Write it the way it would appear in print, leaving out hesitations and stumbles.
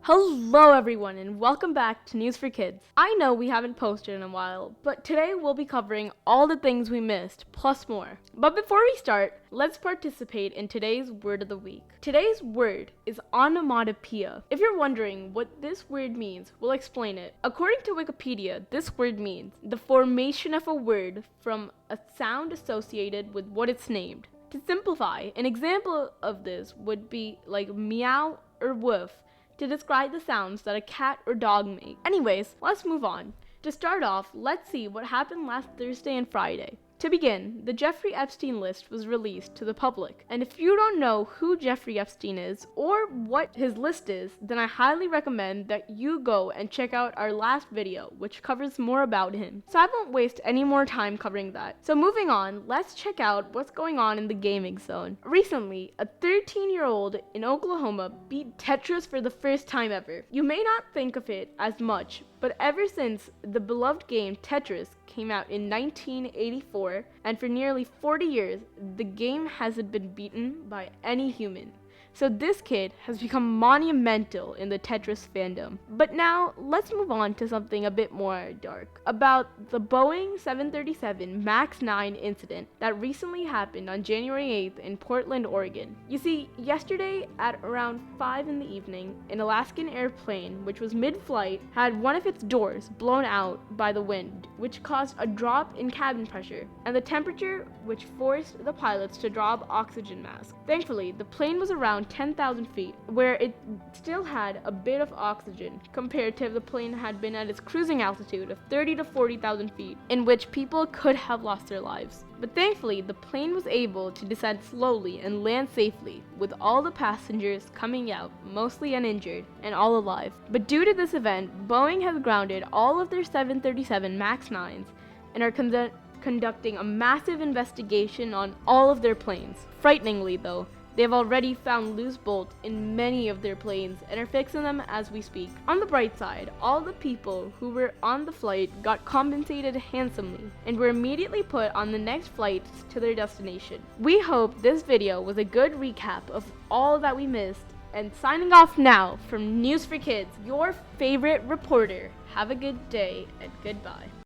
Hello everyone and welcome back to News for Kids. I know we haven't posted in a while, but today we'll be covering all the things we missed, plus more. But before we start, let's participate in today's word of the week. Today's word is onomatopoeia. If you're wondering what this word means, we'll explain it. According to Wikipedia, this word means the formation of a word from a sound associated with what it's named. To simplify, an example of this would be like meow or woof, to describe the sounds that a cat or dog make. Anyways, let's move on. To start off, let's see what happened last Thursday and Friday. To begin, the Jeffrey Epstein list was released to the public. And if you don't know who Jeffrey Epstein is or what his list is, then I highly recommend that you go and check out our last video, which covers more about him. So I won't waste any more time covering that. So moving on, let's check out what's going on in the gaming zone. Recently, a 13-year-old in Oklahoma beat Tetris for the first time ever. You may not think of it as much, but ever since the beloved game Tetris came out in 1984, and for nearly 40 years, the game hasn't been beaten by any human. So this kid has become monumental in the Tetris fandom. But now, let's move on to something a bit more dark. About the Boeing 737 MAX 9 incident that recently happened on January 8th in Portland, Oregon. You see, yesterday at around 5 in the evening, an Alaskan airplane, which was mid-flight, had one of its doors blown out by the wind, which caused a drop in cabin pressure, and the temperature, which forced the pilots to drop oxygen masks. Thankfully, the plane was around 10,000 feet, where it still had a bit of oxygen compared to if the plane had been at its cruising altitude of 30 to 40,000 feet, in which people could have lost their lives. But thankfully, the plane was able to descend slowly and land safely, with all the passengers coming out, mostly uninjured, and all alive. But due to this event, Boeing has grounded all of their 737 MAX 9s and are conducting a massive investigation on all of their planes. Frighteningly though, they have already found loose bolts in many of their planes and are fixing them as we speak. On the bright side, all the people who were on the flight got compensated handsomely and were immediately put on the next flights to their destination. We hope this video was a good recap of all that we missed. And signing off now from News for Kids, your favorite reporter. Have a good day and goodbye.